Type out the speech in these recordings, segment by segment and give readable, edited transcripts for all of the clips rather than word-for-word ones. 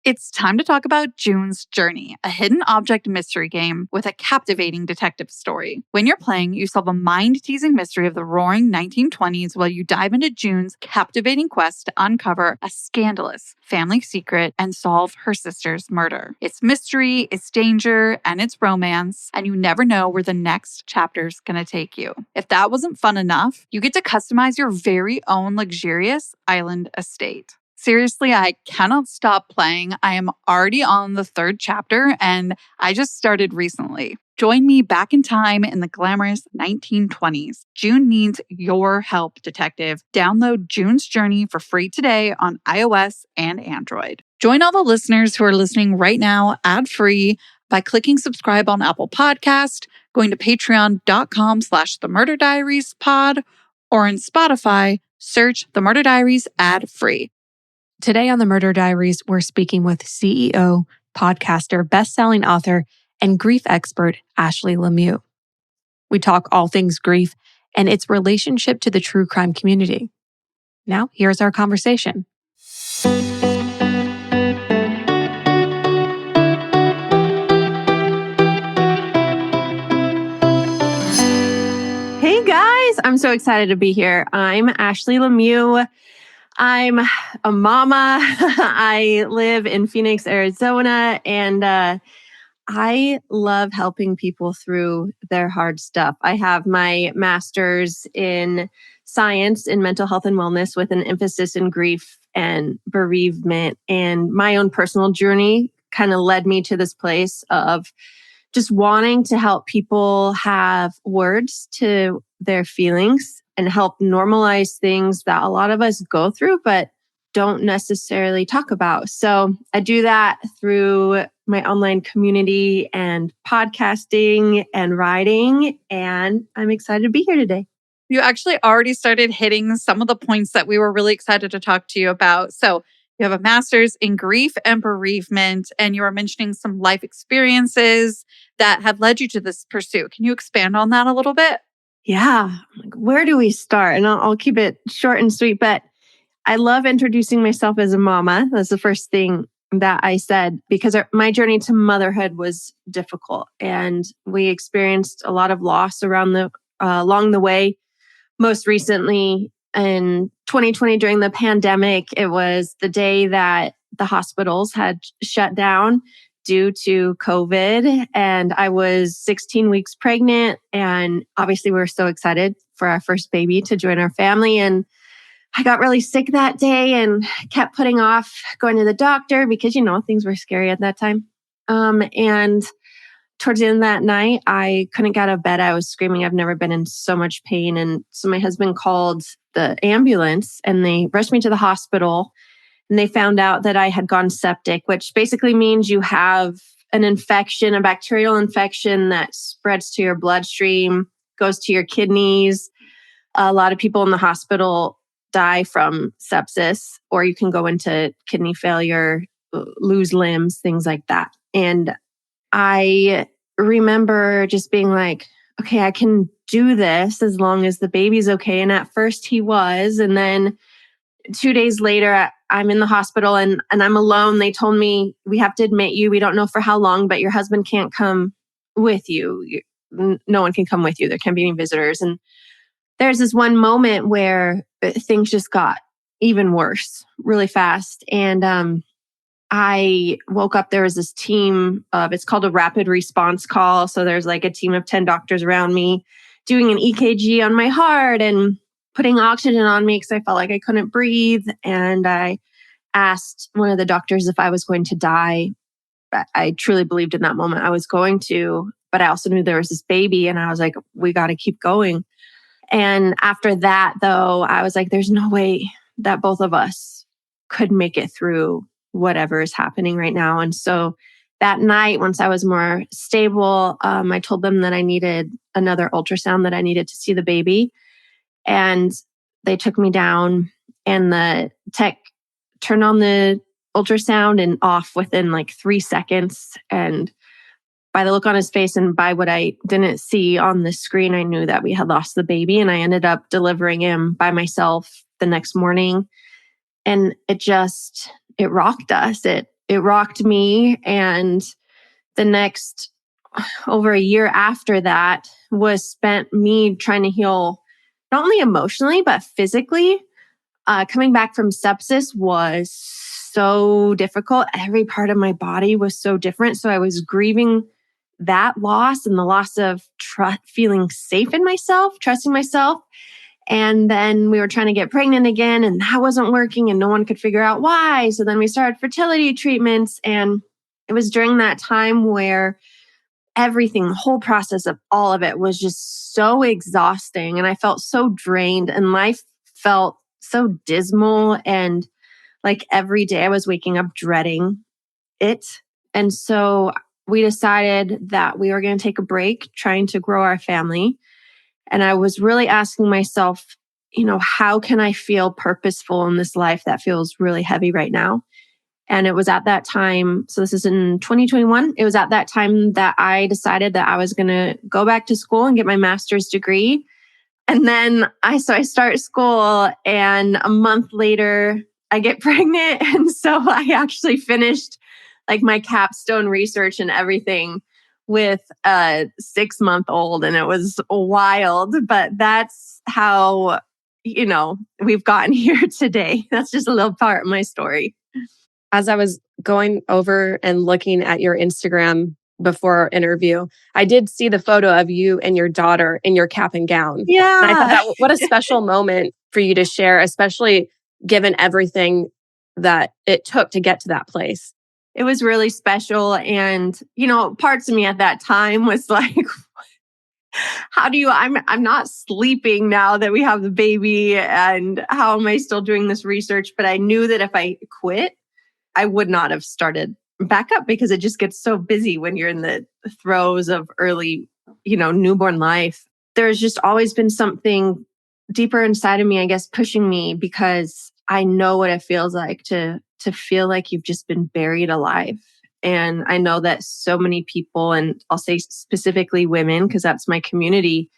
It's time to talk about June's Journey, a hidden object mystery game with a captivating detective story. When you're playing, you solve a mind-teasing mystery of the roaring 1920s while you dive into June's captivating quest to uncover a scandalous family secret and solve her sister's murder. It's mystery, it's danger, and it's romance, and you never know where the next chapter's gonna take you. If that wasn't fun enough, you get to customize your very own luxurious island estate. Seriously, I cannot stop playing. I am already on the 3rd chapter and I just started recently. Join me back in time in the glamorous 1920s. June needs your help, detective. Download June's Journey for free today on iOS and Android. Join all the listeners who are listening right now ad-free by clicking subscribe on Apple Podcast, going to patreon.com/themurderdiariespod, or in Spotify, search The Murder Diaries ad-free. Today on the Murder Diaries, we're speaking with CEO, podcaster, best-selling author, and grief expert Ashley LeMieux. We talk all things grief and its relationship to the true crime community. Now, here's our conversation. Hey guys, I'm so excited to be here. I'm Ashley LeMieux. I'm a mama. I live in Phoenix, Arizona, and I love helping people through their hard stuff. I have my master's in science in mental health and wellness with an emphasis in grief and bereavement. And my own personal journey kind of led me to this place of just wanting to help people have words to their feelings and help normalize things that a lot of us go through, but don't necessarily talk about. So I do that through my online community and podcasting and writing, and I'm excited to be here today. You actually already started hitting some of the points that we were really excited to talk to you about. So you have a master's in grief and bereavement, and you were mentioning some life experiences that have led you to this pursuit. Can you expand on that a little bit? Yeah. Where do we start? And I'll keep it short and sweet, but I love introducing myself as a mama. That's the first thing that I said, because my journey to motherhood was difficult and we experienced a lot of loss along the way. Most recently in 2020 during the pandemic, it was the day that the hospitals had shut down due to COVID. And I was 16 weeks pregnant. And obviously we were so excited for our first baby to join our family. And I got really sick that day and kept putting off going to the doctor because, things were scary at that time. And towards the end of that night, I couldn't get out of bed. I was screaming. I've never been in so much pain. And so my husband called the ambulance and they rushed me to the hospital. And they found out that I had gone septic, which basically means you have an infection, a bacterial infection that spreads to your bloodstream, goes to your kidneys. A lot of people in the hospital die from sepsis, or you can go into kidney failure, lose limbs, things like that. And I remember just being like, okay, I can do this as long as the baby's okay. And at first he was. And then 2 days later, I'm in the hospital and I'm alone. They told me, we have to admit you. We don't know for how long, but your husband can't come with you. No one can come with you. There can't be any visitors. And there's this one moment where things just got even worse really fast. And I woke up, there was this team it's called a rapid response call. So there's like a team of 10 doctors around me doing an EKG on my heart and putting oxygen on me because I felt like I couldn't breathe. And I asked one of the doctors if I was going to die. I truly believed in that moment I was going to, but I also knew there was this baby and I was like, we got to keep going. And after that, though, I was like, there's no way that both of us could make it through whatever is happening right now. And so that night, once I was more stable, I told them that I needed another ultrasound, that I needed to see the baby. And they took me down and the tech turned on the ultrasound and off within like 3 seconds. And by the look on his face and by what I didn't see on the screen, I knew that we had lost the baby. And I ended up delivering him by myself the next morning. And it rocked us. It it rocked me. And the next over a year after that was spent me trying to heal, not only emotionally, but physically. Coming back from sepsis was so difficult. Every part of my body was so different. So I was grieving that loss and the loss of feeling safe in myself, trusting myself. And then we were trying to get pregnant again, and that wasn't working, and no one could figure out why. So then we started fertility treatments. And it was during that time where everything, the whole process of all of it was just so exhausting. And I felt so drained, and life felt so dismal. And like every day I was waking up dreading it. And so we decided that we were going to take a break trying to grow our family. And I was really asking myself, how can I feel purposeful in this life that feels really heavy right now? And it was at that time, so this is in 2021, it was at that time that I decided that I was going to go back to school and get my master's degree. And then I start school, and a month later, I get pregnant. And so I actually finished like my capstone research and everything with a 6-month-old. And it was wild, but that's how, we've gotten here today. That's just a little part of my story. As I was going over and looking at your Instagram before our interview, I did see the photo of you and your daughter in your cap and gown. Yeah. And I thought that what a special moment for you to share, especially given everything that it took to get to that place. It was really special. And, parts of me at that time was like, I'm not sleeping now that we have the baby, and how am I still doing this research? But I knew that if I quit, I would not have started back up, because it just gets so busy when you're in the throes of early, newborn life. There's just always been something deeper inside of me, I guess, pushing me, because I know what it feels like to feel like you've just been buried alive. And I know that so many people, and I'll say specifically women, because that's my community,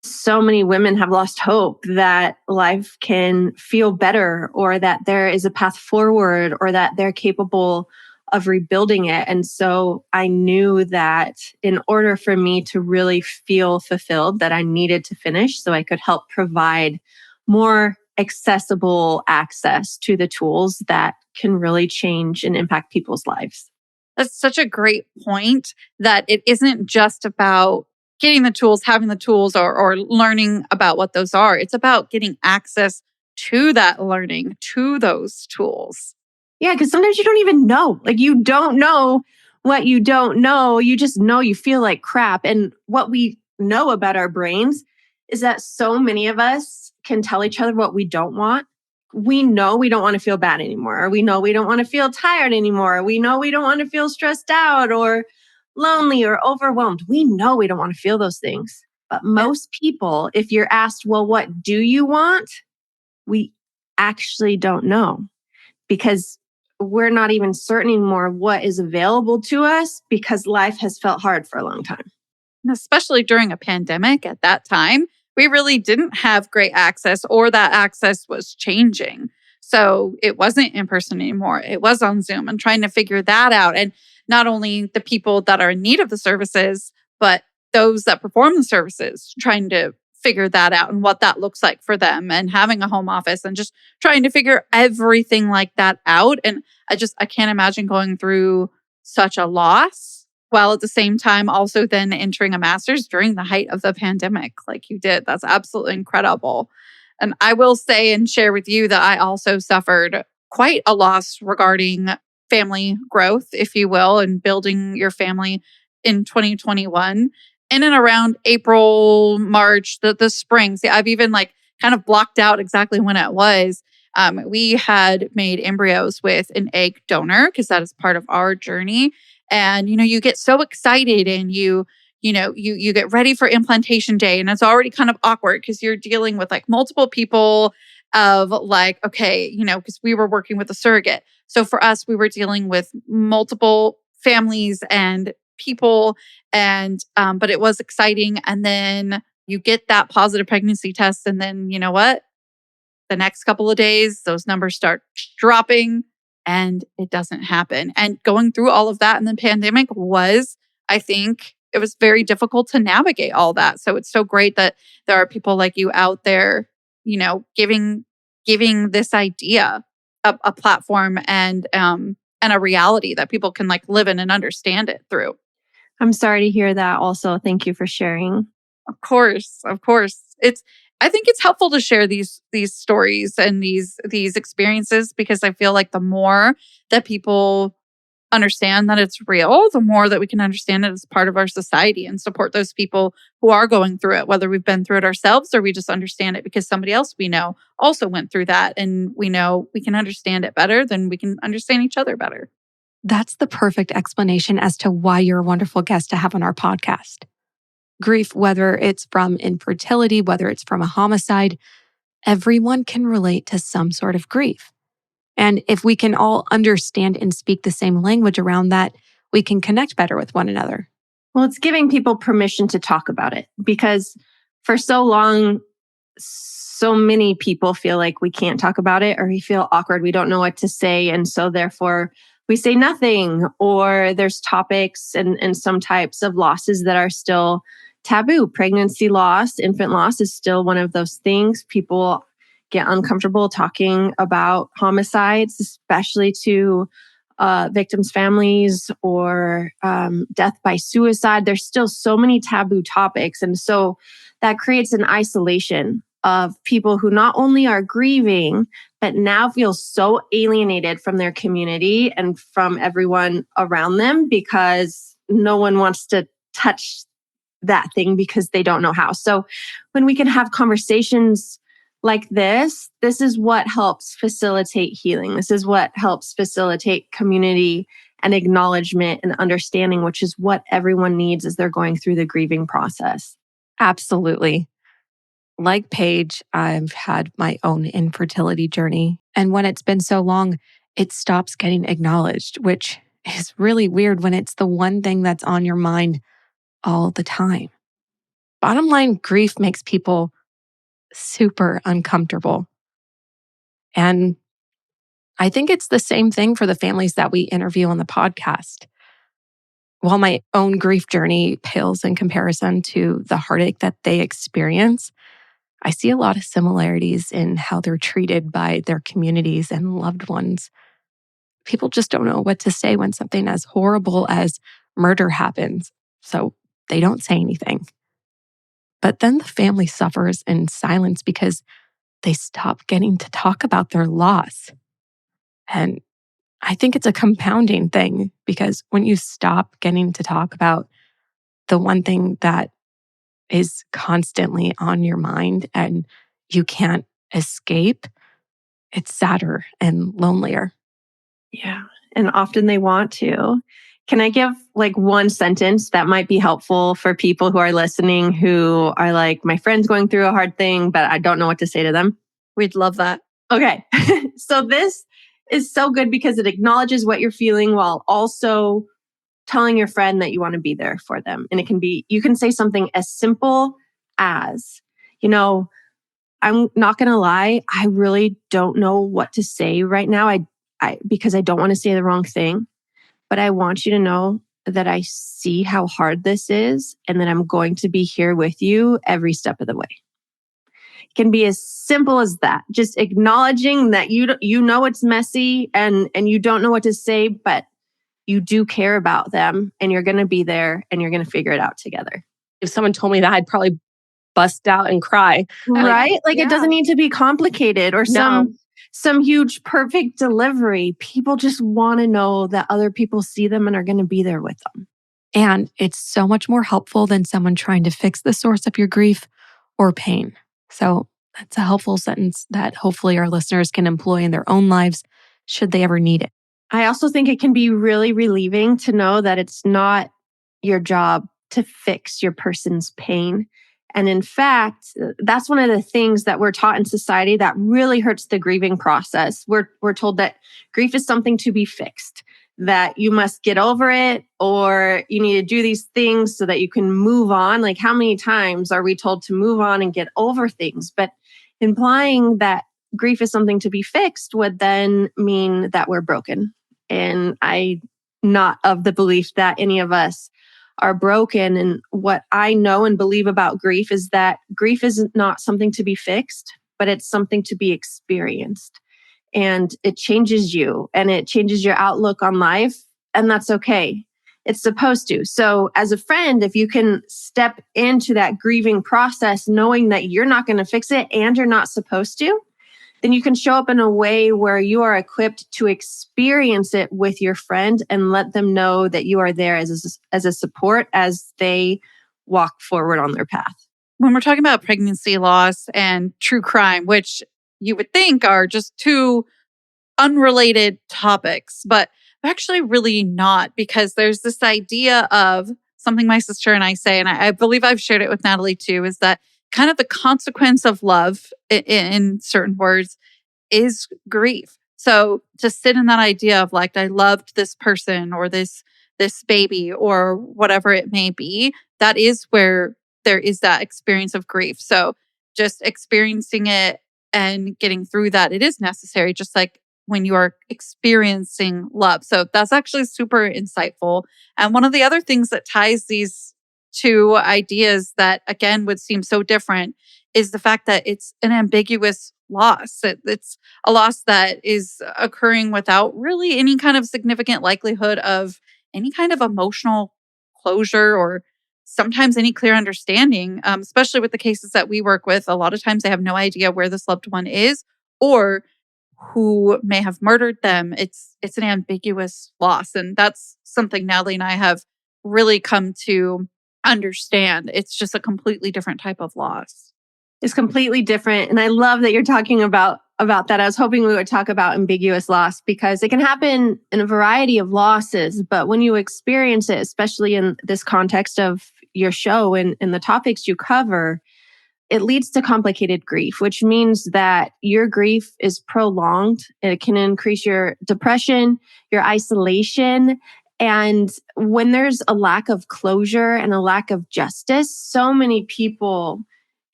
so many women have lost hope that life can feel better, or that there is a path forward, or that they're capable of rebuilding it. And so I knew that in order for me to really feel fulfilled, that I needed to finish so I could help provide more accessible access to the tools that can really change and impact people's lives. That's such a great point, that it isn't just about getting the tools, having the tools, or learning about what those are. It's about getting access to that learning, to those tools. Yeah, because sometimes you don't even know. Like, you don't know what you don't know. You just know you feel like crap. And what we know about our brains is that so many of us can tell each other what we don't want. We know we don't want to feel bad anymore, or we know we don't want to feel tired anymore. We know we don't want to feel stressed out or lonely or overwhelmed. We know we don't want to feel those things. But most people, if you're asked, well, what do you want? We actually don't know, because we're not even certain anymore what is available to us, because life has felt hard for a long time. And especially during a pandemic at that time, we really didn't have great access, or that access was changing. So it wasn't in person anymore. It was on Zoom, and trying to figure that out. And not only the people that are in need of the services, but those that perform the services, trying to figure that out and what that looks like for them, and having a home office, and just trying to figure everything like that out. And I can't imagine going through such a loss, while at the same time also then entering a master's during the height of the pandemic like you did. That's absolutely incredible. And I will say and share with you that I also suffered quite a loss regarding family growth, if you will, and building your family in 2021. In and around April, March, the spring. See, I've even kind of blocked out exactly when it was. We had made embryos with an egg donor, because that is part of our journey. And, you get so excited, and you get ready for implantation day, and it's already kind of awkward because you're dealing with multiple people of okay, because we were working with a surrogate. So for us, we were dealing with multiple families and people, and, but it was exciting. And then you get that positive pregnancy test, and then you know what? The next couple of days, those numbers start dropping. and it doesn't happen. And going through all of that in the pandemic was, I think, it was very difficult to navigate all that. So it's so great that there are people like you out there, giving this idea a platform and a reality that people can like live in and understand it through. I'm sorry to hear that also. Thank you for sharing. Of course. I think it's helpful to share these stories and these experiences, because I feel like the more that people understand that it's real, the more that we can understand it as part of our society and support those people who are going through it, whether we've been through it ourselves or we just understand it because somebody else we know also went through that, and we know we can understand it better than we can understand each other better. That's the perfect explanation as to why you're a wonderful guest to have on our podcast. Grief, whether it's from infertility, whether it's from a homicide, everyone can relate to some sort of grief. And if we can all understand and speak the same language around that, we can connect better with one another. Well, it's giving people permission to talk about it, because for so long, so many people feel like we can't talk about it, or we feel awkward. We don't know what to say. And so therefore we say nothing, or there's topics and some types of losses that are still taboo. Pregnancy loss, infant loss is still one of those things. People get uncomfortable talking about homicides, especially to victims' families, or death by suicide. There's still so many taboo topics. And so that creates an isolation of people who not only are grieving, but now feel so alienated from their community and from everyone around them, because no one wants to touch that thing because they don't know how. So when we can have conversations like this is what helps facilitate healing. This is what helps facilitate community and acknowledgement and understanding, which is what everyone needs as they're going through the grieving process. Absolutely. Like Paige, I've had my own infertility journey. And when it's been so long, it stops getting acknowledged, which is really weird when it's the one thing that's on your mind all the time. Bottom line, grief makes people super uncomfortable. And I think it's the same thing for the families that we interview on the podcast. While my own grief journey pales in comparison to the heartache that they experience, I see a lot of similarities in how they're treated by their communities and loved ones. People just don't know what to say when something as horrible as murder happens, so they don't say anything. But then the family suffers in silence because they stop getting to talk about their loss. And I think it's a compounding thing, because when you stop getting to talk about the one thing that is constantly on your mind and you can't escape, it's sadder and lonelier. Yeah. And often they want to. Can I give like one sentence that might be helpful for people who are listening who are like, my friend's going through a hard thing, but I don't know what to say to them? We'd love that. Okay. So this is so good because it acknowledges what you're feeling while also telling your friend that you want to be there for them. And it can be, you can say something as simple as, I'm not going to lie, I really don't know what to say right now. Because I don't want to say the wrong thing, but I want you to know that I see how hard this is and that I'm going to be here with you every step of the way. It can be as simple as that. Just acknowledging that you know it's messy and you don't know what to say, but you do care about them and you're going to be there and you're going to figure it out together. If someone told me that, I'd probably bust out and cry. Right? It doesn't need to be complicated or some huge perfect delivery. People just want to know that other people see them and are going to be there with them. And it's so much more helpful than someone trying to fix the source of your grief or pain. So that's a helpful sentence that hopefully our listeners can employ in their own lives should they ever need it. I also think it can be really relieving to know that it's not your job to fix your person's pain. And in fact, that's one of the things that we're taught in society that really hurts the grieving process. We're told that grief is something to be fixed, that you must get over it, or you need to do these things so that you can move on. Like, how many times are we told to move on and get over things? But implying that grief is something to be fixed would then mean that we're broken. And I'm not of the belief that any of us are broken. And what I know and believe about grief is that grief is not something to be fixed, but it's something to be experienced. And it changes you and it changes your outlook on life. And that's okay. It's supposed to. So as a friend, if you can step into that grieving process, knowing that you're not going to fix it and you're not supposed to, then you can show up in a way where you are equipped to experience it with your friend and let them know that you are there as a support as they walk forward on their path. When we're talking about pregnancy loss and true crime, which you would think are just two unrelated topics, but actually really not, because there's this idea of something my sister and I say, and I believe I've shared it with Natalie too, is that kind of the consequence of love in certain words is grief. So to sit in that idea of like, I loved this person or this baby or whatever it may be, that is where there is that experience of grief. So just experiencing it and getting through that, it is necessary, just like when you are experiencing love. So that's actually super insightful. And one of the other things that ties these two ideas that, again, would seem so different is the fact that it's an ambiguous loss. It's a loss that is occurring without really any kind of significant likelihood of any kind of emotional closure or sometimes any clear understanding, especially with the cases that we work with. A lot of times they have no idea where this loved one is or who may have murdered them. It's an ambiguous loss. And that's something Natalie and I have really come to understand. It's just a completely different type of loss. It's completely different. And I love that you're talking about that. I was hoping we would talk about ambiguous loss because it can happen in a variety of losses. But when you experience it, especially in this context of your show and the topics you cover, it leads to complicated grief, which means that your grief is prolonged. It can increase your depression, your isolation. And when there's a lack of closure and a lack of justice, so many people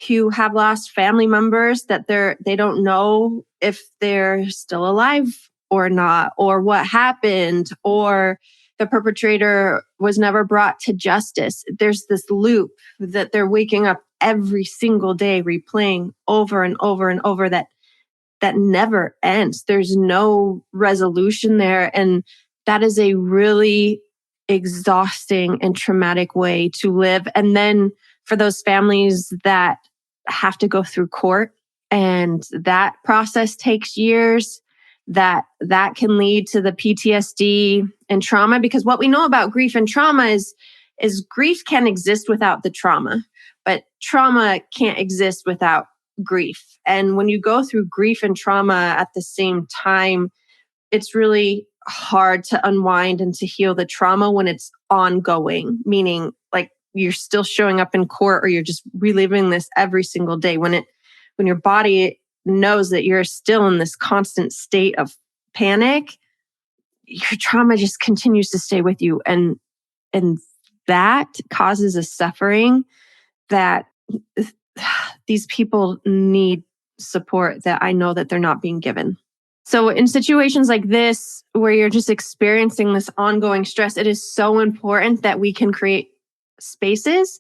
who have lost family members that they don't know if they're still alive or not, or what happened, or the perpetrator was never brought to justice. There's this loop that they're waking up every single day replaying over and over and over that never ends. There's no resolution there. And that is a really exhausting and traumatic way to live. And then for those families that have to go through court and that process takes years, that can lead to the PTSD and trauma. Because what we know about grief and trauma is grief can exist without the trauma, but trauma can't exist without grief. And when you go through grief and trauma at the same time, it's really hard to unwind and to heal the trauma when it's ongoing, meaning like you're still showing up in court or you're just reliving this every single day. When your body knows that you're still in this constant state of panic, your trauma just continues to stay with you. And that causes a suffering that these people need support that I know that they're not being given. So in situations like this, where you're just experiencing this ongoing stress, it is so important that we can create spaces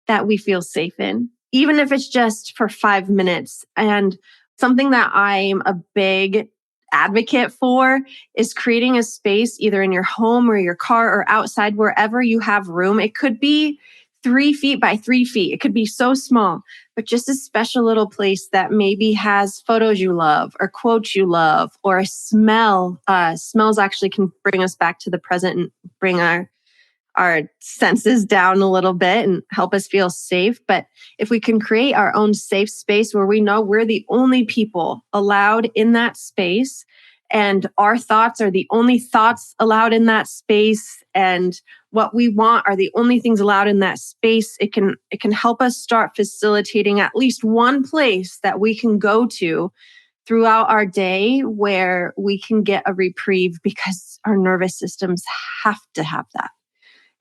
that we feel safe in, even if it's just for 5 minutes. And something that I'm a big advocate for is creating a space either in your home or your car or outside, wherever you have room. It could be 3 feet by 3 feet. It could be so small, but just a special little place that maybe has photos you love or quotes you love or a smell. Smells actually can bring us back to the present and bring our senses down a little bit and help us feel safe. But if we can create our own safe space where we know we're the only people allowed in that space and our thoughts are the only thoughts allowed in that space and what we want are the only things allowed in that space, it can help us start facilitating at least one place that we can go to throughout our day where we can get a reprieve because our nervous systems have to have that.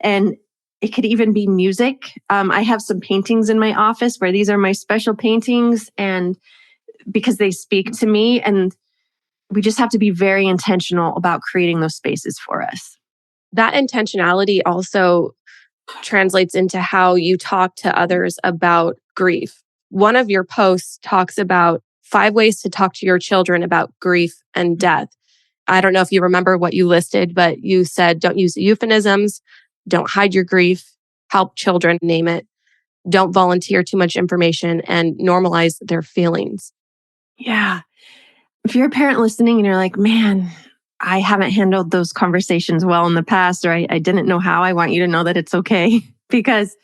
And it could even be music. I have some paintings in my office where these are my special paintings, and because they speak to me, and we just have to be very intentional about creating those spaces for us. That intentionality also translates into how you talk to others about grief. One of your posts talks about 5 ways to talk to your children about grief and death. I don't know if you remember what you listed, but you said don't use euphemisms, don't hide your grief, help children name it, don't volunteer too much information, and normalize their feelings. Yeah. If you're a parent listening and you're like, man, I haven't handled those conversations well in the past, or I didn't know how, I want you to know that it's okay. Because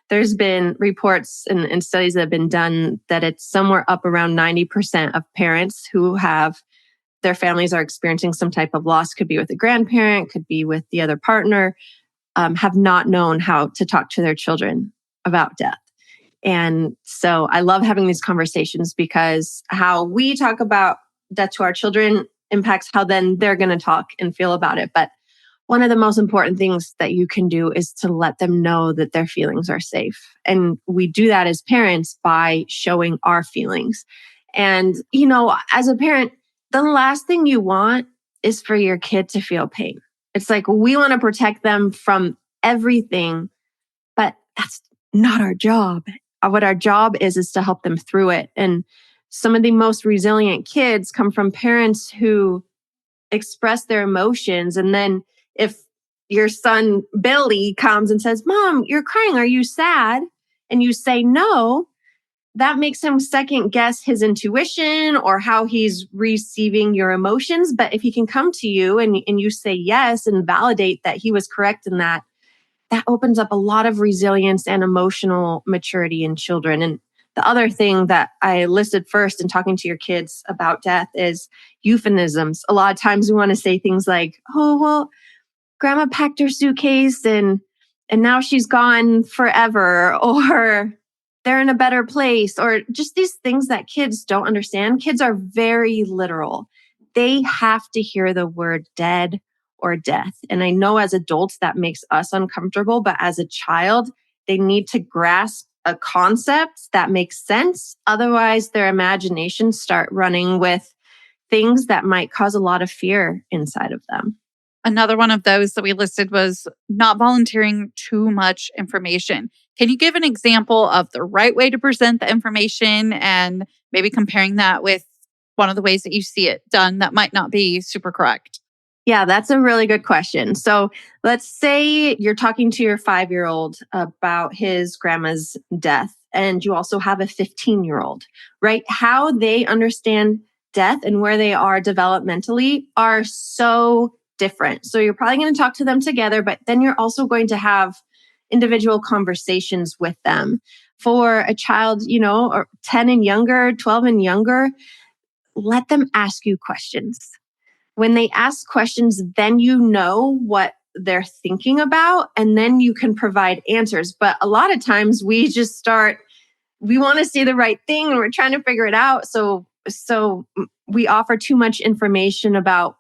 there's been reports and studies that have been done that it's somewhere up around 90% of parents who have their families are experiencing some type of loss, could be with a grandparent, could be with the other partner, have not known how to talk to their children about death. And so I love having these conversations because how we talk about death to our children impacts how then they're going to talk and feel about it. But one of the most important things that you can do is to let them know that their feelings are safe. And we do that as parents by showing our feelings. And, as a parent, the last thing you want is for your kid to feel pain. It's like we want to protect them from everything, but that's not our job. What our job is to help them through it. And some of the most resilient kids come from parents who express their emotions. And then if your son Billy comes and says, "Mom, you're crying. Are you sad?" and you say no, that makes him second guess his intuition or how he's receiving your emotions. But if he can come to you and you say yes and validate that he was correct in that, that opens up a lot of resilience and emotional maturity in children. And the other thing that I listed first in talking to your kids about death is euphemisms. A lot of times we want to say things like, "Oh, well, grandma packed her suitcase and now she's gone forever," or "they're in a better place," or just these things that kids don't understand. Kids are very literal. They have to hear the word dead or death. And I know as adults that makes us uncomfortable, but as a child, they need to grasp a concept that makes sense. Otherwise, their imaginations start running with things that might cause a lot of fear inside of them. Another one of those that we listed was not volunteering too much information. Can you give an example of the right way to present the information and maybe comparing that with one of the ways that you see it done that might not be super correct? Yeah, that's a really good question. So let's say you're talking to your 5-year-old about his grandma's death, and you also have a 15-year-old, right? How they understand death and where they are developmentally are so different. So you're probably going to talk to them together, but then you're also going to have individual conversations with them. For a child, or 10 and younger, 12 and younger, let them ask you questions. When they ask questions, then you know what they're thinking about, and then you can provide answers. But a lot of times we want to say the right thing and we're trying to figure it out. So we offer too much information about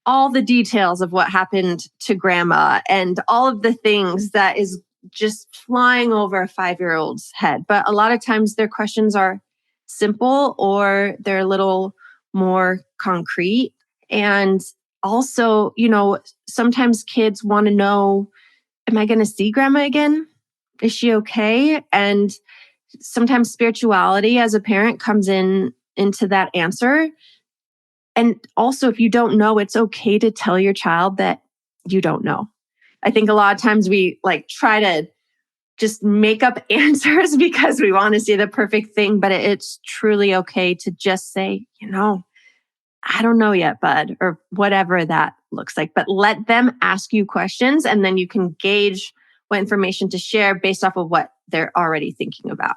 all the details of what happened to grandma and all of the things that is just flying over a 5-year-old's head. But a lot of times their questions are simple or they're a little more concrete. And also, sometimes kids want to know, am I going to see grandma again? Is she okay? And sometimes spirituality as a parent comes into that answer. And also, if you don't know, it's okay to tell your child that you don't know. I think a lot of times we try to just make up answers because we want to see the perfect thing, but it's truly okay to just say, I don't know yet, bud, or whatever that looks like. But let them ask you questions, and then you can gauge what information to share based off of what they're already thinking about.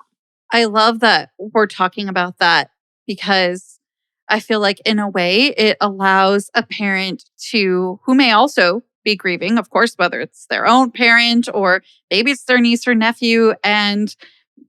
I love that we're talking about that because I feel like in a way it allows a parent who may also be grieving, of course, whether it's their own parent or maybe it's their niece or nephew. And,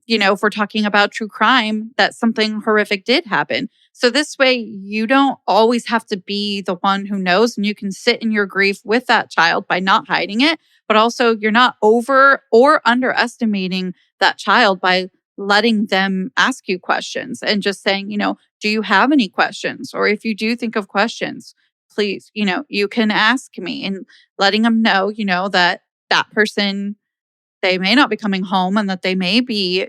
if we're talking about true crime, that something horrific did happen. So this way, you don't always have to be the one who knows, and you can sit in your grief with that child by not hiding it. But also, you're not over or underestimating that child by letting them ask you questions and just saying, do you have any questions? Or if you do think of questions, please, you can ask me, and letting them know, that person, they may not be coming home and that they may be,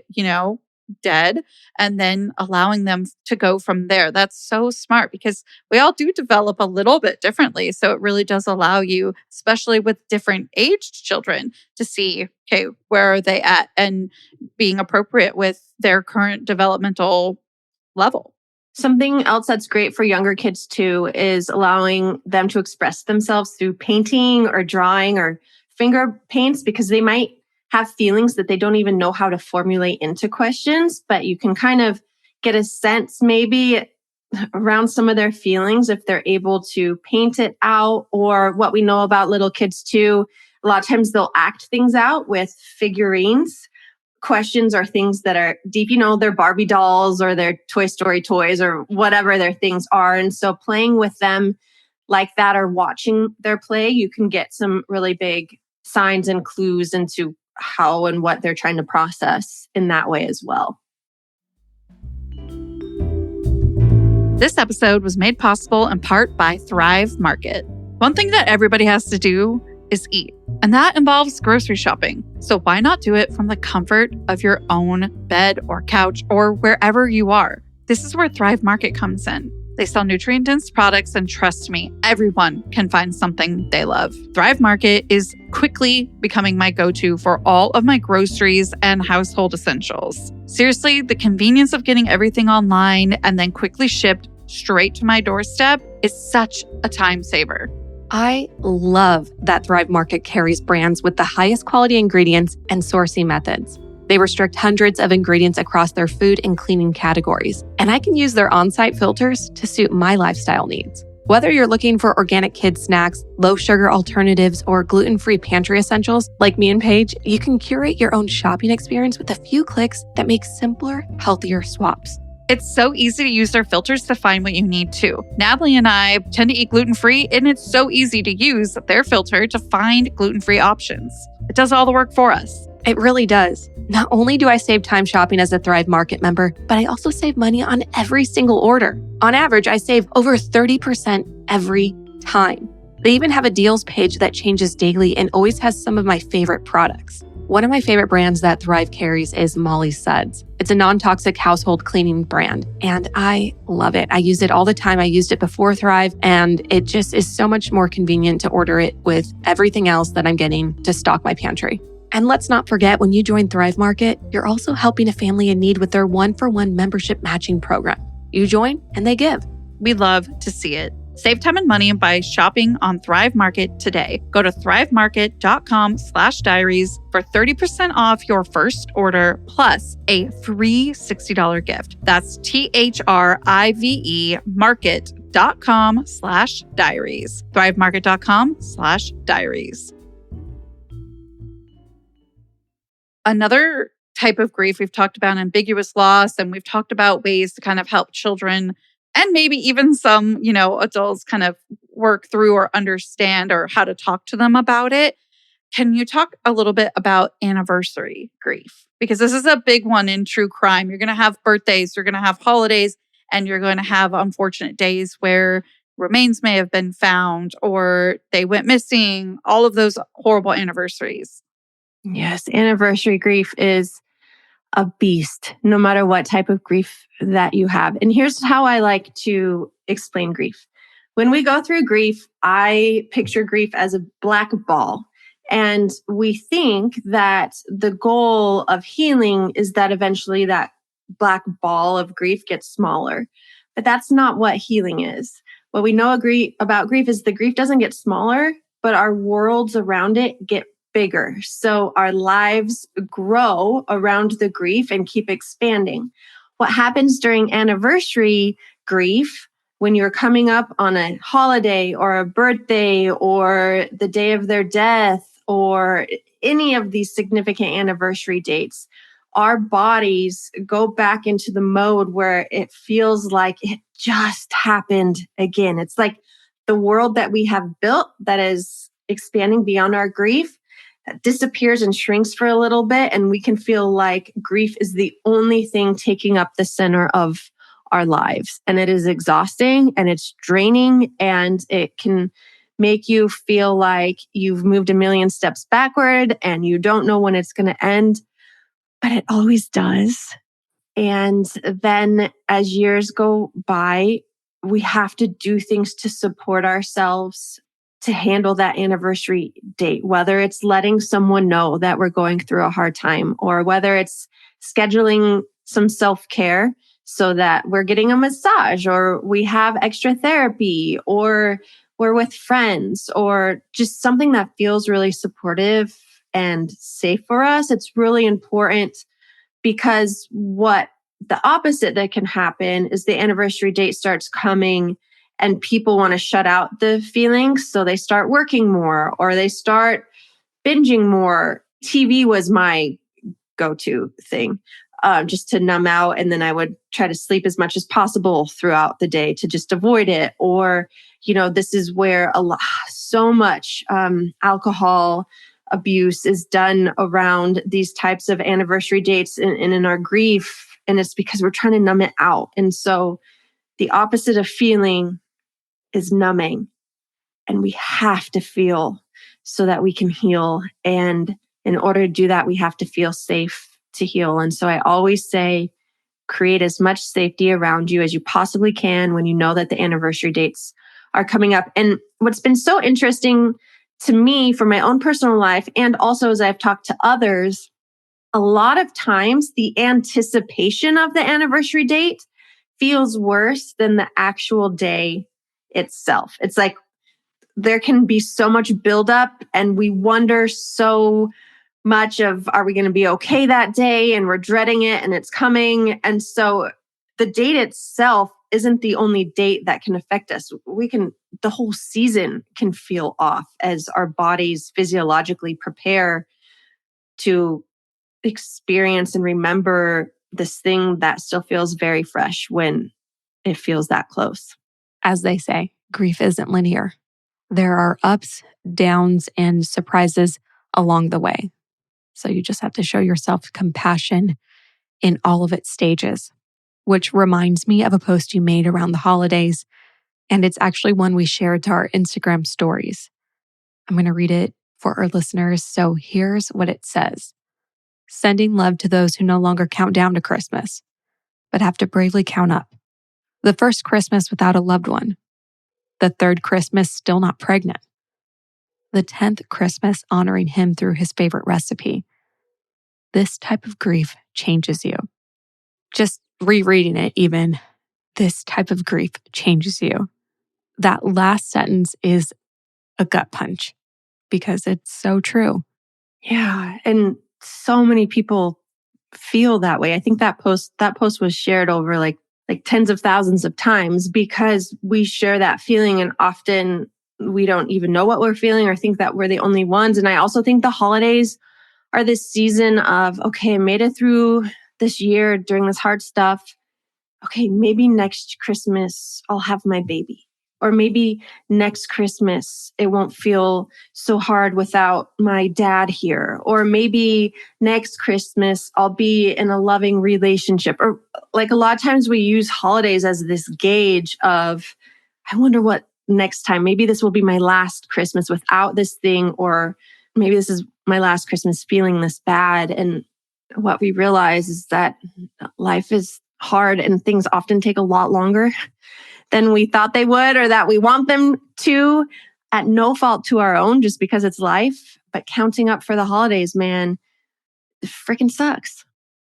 dead, and then allowing them to go from there. That's so smart because we all do develop a little bit differently. So it really does allow you, especially with different aged children, to see, okay, where are they at, and being appropriate with their current developmental level. Something else that's great for younger kids too is allowing them to express themselves through painting or drawing or finger paints, because they might have feelings that they don't even know how to formulate into questions, but you can kind of get a sense maybe around some of their feelings if they're able to paint it out. Or what we know about little kids too, a lot of times they'll act things out with figurines. Questions are things that are deep, their Barbie dolls or their Toy Story toys or whatever their things are. And so playing with them like that or watching their play, you can get some really big signs and clues into how and what they're trying to process in that way as well. This episode was made possible in part by Thrive Market. One thing that everybody has to do is eat, and that involves grocery shopping. So why not do it from the comfort of your own bed or couch or wherever you are? This is where Thrive Market comes in. They sell nutrient-dense products, and trust me, everyone can find something they love. Thrive Market is quickly becoming my go-to for all of my groceries and household essentials. Seriously, the convenience of getting everything online and then quickly shipped straight to my doorstep is such a time saver. I love that Thrive Market carries brands with the highest quality ingredients and sourcing methods. They restrict hundreds of ingredients across their food and cleaning categories, and I can use their on-site filters to suit my lifestyle needs. Whether you're looking for organic kids snacks, low-sugar alternatives, or gluten-free pantry essentials like me and Paige, you can curate your own shopping experience with a few clicks that make simpler, healthier swaps. It's so easy to use their filters to find what you need too. Natalie and I tend to eat gluten-free, and it's so easy to use their filter to find gluten-free options. It does all the work for us. It really does. Not only do I save time shopping as a Thrive Market member, but I also save money on every single order. On average, I save over 30% every time. They even have a deals page that changes daily and always has some of my favorite products. One of my favorite brands that Thrive carries is Molly Suds. It's a non-toxic household cleaning brand, and I love it. I use it all the time. I used it before Thrive, and it just is so much more convenient to order it with everything else that I'm getting to stock my pantry. And let's not forget, when you join Thrive Market, you're also helping a family in need with their 1-for-1 membership matching program. You join and they give. We love to see it. Save time and money by shopping on Thrive Market today. Go to thrivemarket.com/diaries for 30% off your first order plus a free $60 gift. That's THRIVE market.com/diaries. thrivemarket.com/diaries. Another type of grief, we've talked about ambiguous loss, and we've talked about ways to kind of help children and maybe even some, adults kind of work through or understand or how to talk to them about it. Can you talk a little bit about anniversary grief? Because this is a big one in true crime. You're going to have birthdays, you're going to have holidays, and you're going to have unfortunate days where remains may have been found or they went missing, all of those horrible anniversaries. Yes, anniversary grief is a beast, no matter what type of grief that you have. And here's how I like to explain grief. When we go through grief, I picture grief as a black ball. And we think that the goal of healing is that eventually that black ball of grief gets smaller. But that's not what healing is. What we know about grief is the grief doesn't get smaller, but our worlds around it get bigger. So our lives grow around the grief and keep expanding. What happens during anniversary grief, when you're coming up on a holiday or a birthday or the day of their death or any of these significant anniversary dates, our bodies go back into the mode where it feels like it just happened again. It's like the world that we have built that is expanding beyond our grief. disappears and shrinks for a little bit, and we can feel like grief is the only thing taking up the center of our lives. And it is exhausting and it's draining, and it can make you feel like you've moved a million steps backward and you don't know when it's going to end, but it always does. And then as years go by, we have to do things to support ourselves to handle that anniversary date, whether it's letting someone know that we're going through a hard time, or whether it's scheduling some self-care so that we're getting a massage, or we have extra therapy, or we're with friends, or just something that feels really supportive and safe for us. It's really important, because what the opposite that can happen is the anniversary date starts coming and people want to shut out the feelings. So they start working more, or they start binging more. TV was my go-to thing, just to numb out. And then I would try to sleep as much as possible throughout the day to just avoid it. Or, this is where so much alcohol abuse is done around these types of anniversary dates and in our grief. And it's because we're trying to numb it out. And so the opposite of feeling is numbing. And we have to feel so that we can heal. And in order to do that, we have to feel safe to heal. And so I always say, create as much safety around you as you possibly can when you know that the anniversary dates are coming up. And what's been so interesting to me for my own personal life, and also as I've talked to others, a lot of times the anticipation of the anniversary date feels worse than the actual day itself. It's like there can be so much buildup, and we wonder so much of, are we going to be okay that day? And we're dreading it and it's coming. And so the date itself isn't the only date that can affect us. The whole season can feel off as our bodies physiologically prepare to experience and remember this thing that still feels very fresh when it feels that close. As they say, grief isn't linear. There are ups, downs, and surprises along the way. So you just have to show yourself compassion in all of its stages, which reminds me of a post you made around the holidays. And it's actually one we shared to our Instagram stories. I'm going to read it for our listeners. So here's what it says. Sending love to those who no longer count down to Christmas, but have to bravely count up. The first Christmas without a loved one. The third Christmas still not pregnant. The 10th Christmas honoring him through his favorite recipe. This type of grief changes you. Just rereading it even, this type of grief changes you. That last sentence is a gut punch because it's so true. Yeah. And so many people feel that way. I think that post was shared over like tens of thousands of times because we share that feeling, and often we don't even know what we're feeling or think that we're the only ones. And I also think the holidays are this season of, okay, I made it through this year during this hard stuff. Okay, maybe next Christmas I'll have my baby. Or maybe next Christmas it won't feel so hard without my dad here. Or maybe next Christmas I'll be in a loving relationship. Or like a lot of times we use holidays as this gauge of, I wonder what next time, maybe this will be my last Christmas without this thing, or maybe this is my last Christmas feeling this bad. And what we realize is that life is hard and things often take a lot longer than we thought they would or that we want them to, at no fault to our own, just because it's life. But counting up for the holidays, man, it freaking sucks.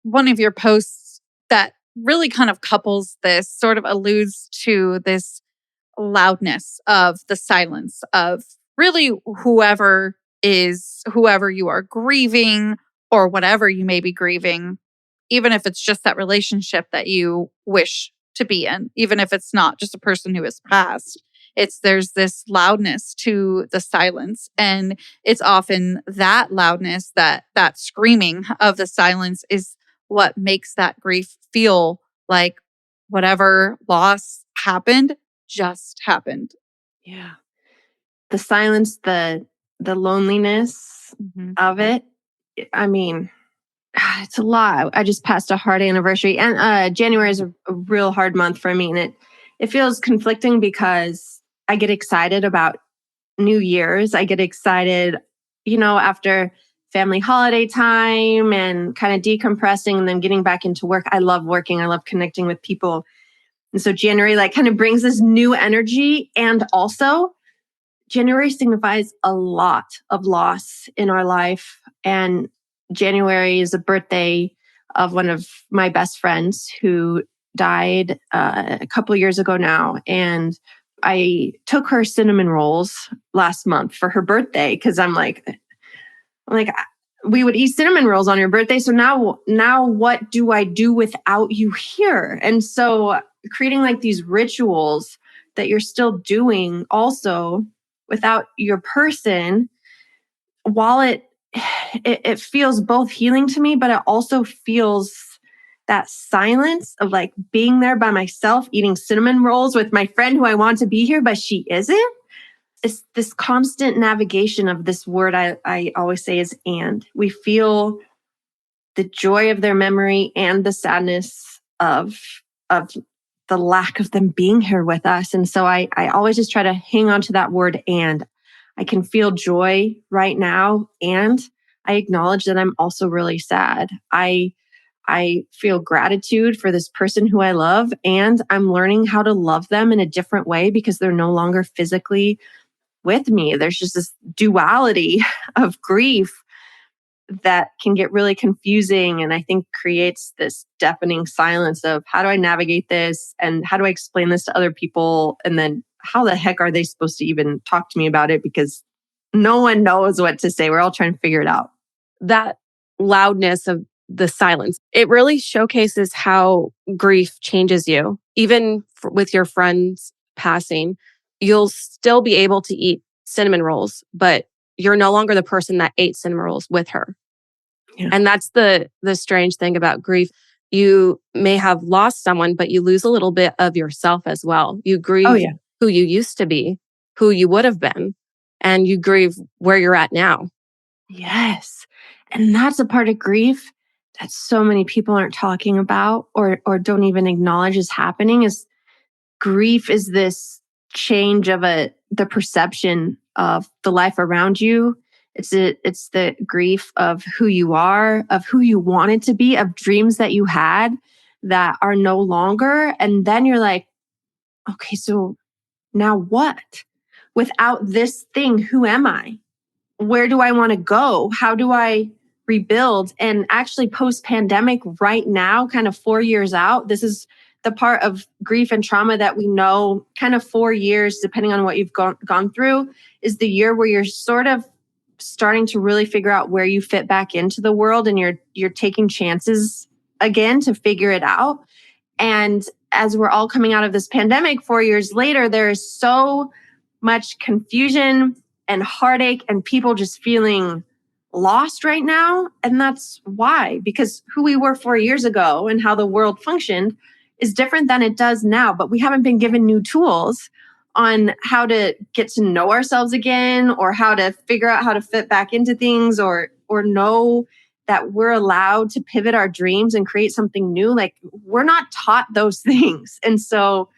One of your posts that really kind of couples this, sort of alludes to this loudness of the silence of really whoever you are grieving or whatever you may be grieving, even if it's just that relationship that you wish to be in, even if it's not just a person who has passed. There's this loudness to the silence. And it's often that loudness, that screaming of the silence is what makes that grief feel like whatever loss happened just happened. Yeah. The silence, the loneliness, of it. I mean, it's a lot. I just passed a hard anniversary, and January is a real hard month for me, and it feels conflicting because I get excited about New Year's. I get excited, after family holiday time and kind of decompressing and then getting back into work. I love working. I love connecting with people. And so January kind of brings this new energy. And also January signifies a lot of loss in our life. And January is the birthday of one of my best friends who died a couple of years ago now. And I took her cinnamon rolls last month for her birthday because I'm like, we would eat cinnamon rolls on your birthday. So now what do I do without you here? And so creating these rituals that you're still doing also without your person, while it feels both healing to me, but it also feels that silence of being there by myself, eating cinnamon rolls with my friend who I want to be here, but she isn't. It's this constant navigation of this word I always say is and. We feel the joy of their memory and the sadness of the lack of them being here with us. And so I always just try to hang on to that word and. I can feel joy right now, and I acknowledge that I'm also really sad. I feel gratitude for this person who I love, and I'm learning how to love them in a different way because they're no longer physically with me. There's just this duality of grief that can get really confusing, and I think creates this deafening silence of how do I navigate this and how do I explain this to other people, and then how the heck are they supposed to even talk to me about it because no one knows what to say. We're all trying to figure it out. That loudness of the silence, it really showcases how grief changes you. Even with your friends passing, you'll still be able to eat cinnamon rolls, but you're no longer the person that ate cinnamon rolls with her. Yeah. And that's the strange thing about grief. You may have lost someone, but you lose a little bit of yourself as well. You grieve who you used to be, who you would have been, and you grieve where you're at now. Yes. And that's a part of grief that so many people aren't talking about or don't even acknowledge is happening. Is grief is this change of the perception of the life around you. It's the grief of who you are, of who you wanted to be, of dreams that you had that are no longer. And then you're like, okay, so now what? Without this thing, who am I? Where do I want to go? How do I rebuild? And actually post-pandemic right now, kind of 4 years out, this is the part of grief and trauma that we know kind of 4 years, depending on what you've gone through, is the year where you're sort of starting to really figure out where you fit back into the world, and you're taking chances again to figure it out. And as we're all coming out of this pandemic 4 years later, there is so much confusion and heartache and people just feeling lost right now. And that's why, because who we were 4 years ago and how the world functioned is different than it does now. But we haven't been given new tools on how to get to know ourselves again, or how to figure out how to fit back into things, or know that we're allowed to pivot our dreams and create something new. We're not taught those things. And so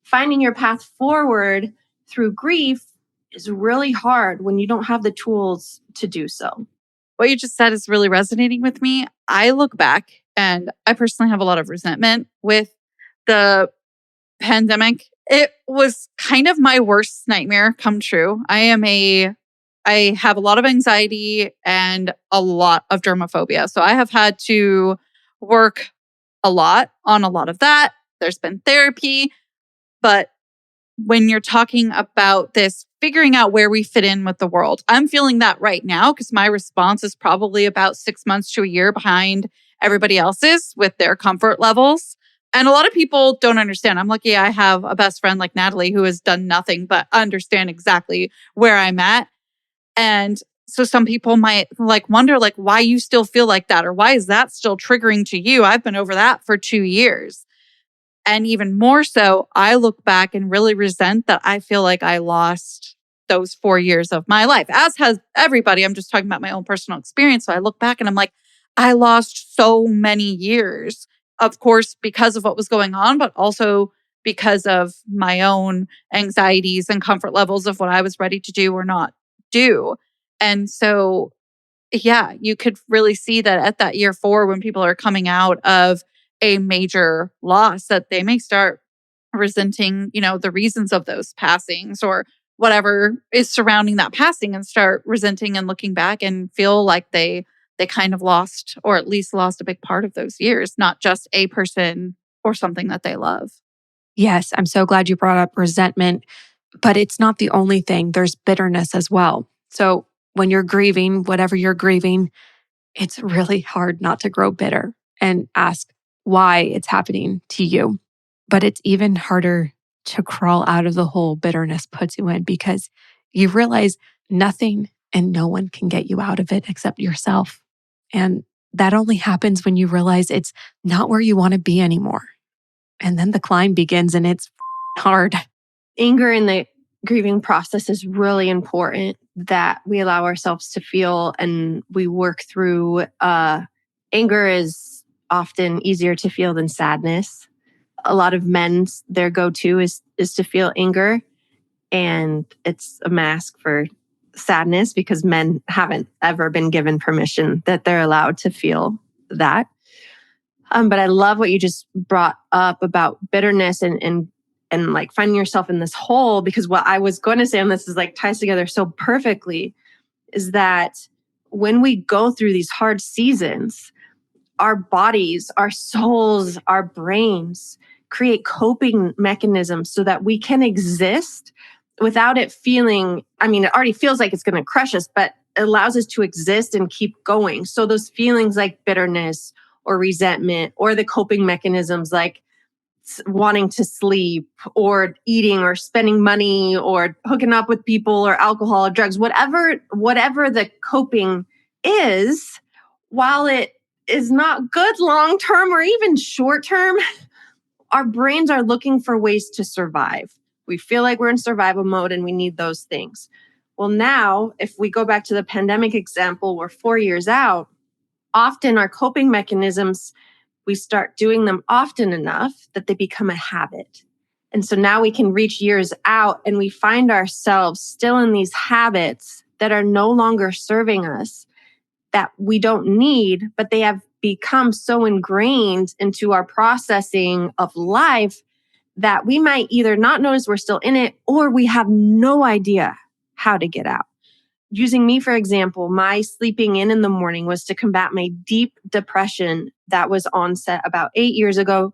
finding your path forward through grief is really hard when you don't have the tools to do so. What you just said is really resonating with me. I look back and I personally have a lot of resentment with the pandemic. It was kind of my worst nightmare come true. I have a lot of anxiety and a lot of dermophobia. So I have had to work a lot on a lot of that. There's been therapy, but when you're talking about this, figuring out where we fit in with the world, I'm feeling that right now because my response is probably about 6 months to a year behind everybody else's with their comfort levels. And a lot of people don't understand. I'm lucky I have a best friend like Natalie who has done nothing but understand exactly where I'm at. And so some people might wonder why you still feel like that, or why is that still triggering to you? I've been over that for 2 years. And even more so, I look back and really resent that I feel like I lost those 4 years of my life, as has everybody. I'm just talking about my own personal experience. So I look back and I'm like, I lost so many years, of course, because of what was going on, but also because of my own anxieties and comfort levels of what I was ready to do or not do. And so, yeah, you could really see that at that year 4, when people are coming out of a major loss, that they may start resenting, the reasons of those passings or whatever is surrounding that passing, and start resenting and looking back and feel like they kind of lost, or at least lost a big part of those years, not just a person or something that they love. Yes, I'm so glad you brought up resentment, but it's not the only thing. There's bitterness as well. So when you're grieving, whatever you're grieving, it's really hard not to grow bitter and ask why it's happening to you. But it's even harder to crawl out of the hole bitterness puts you in, because you realize nothing and no one can get you out of it except yourself. And that only happens when you realize it's not where you want to be anymore. And then the climb begins, and it's hard. Anger in the grieving process is really important, that we allow ourselves to feel and we work through. Anger is often easier to feel than sadness. A lot of men's, their go-to is to feel anger, and it's a mask for sadness, because men haven't ever been given permission that they're allowed to feel that. But I love what you just brought up about bitterness and like finding yourself in this hole, because what I was going to say, and this is like ties together so perfectly, is that when we go through these hard seasons, our bodies, our souls, our brains create coping mechanisms so that we can exist without it feeling, it already feels like it's going to crush us, but it allows us to exist and keep going. So those feelings like bitterness or resentment, or the coping mechanisms like wanting to sleep or eating or spending money or hooking up with people or alcohol or drugs, whatever the coping is, while it is not good long-term or even short-term, our brains are looking for ways to survive. We feel like we're in survival mode and we need those things. Well, now, if we go back to the pandemic example, we're 4 years out, often our coping mechanisms, we start doing them often enough that they become a habit. And so now we can reach years out and we find ourselves still in these habits that are no longer serving us, that we don't need, but they have become so ingrained into our processing of life that we might either not notice we're still in it, or we have no idea how to get out. Using me, for example, my sleeping in the morning was to combat my deep depression that was onset about 8 years ago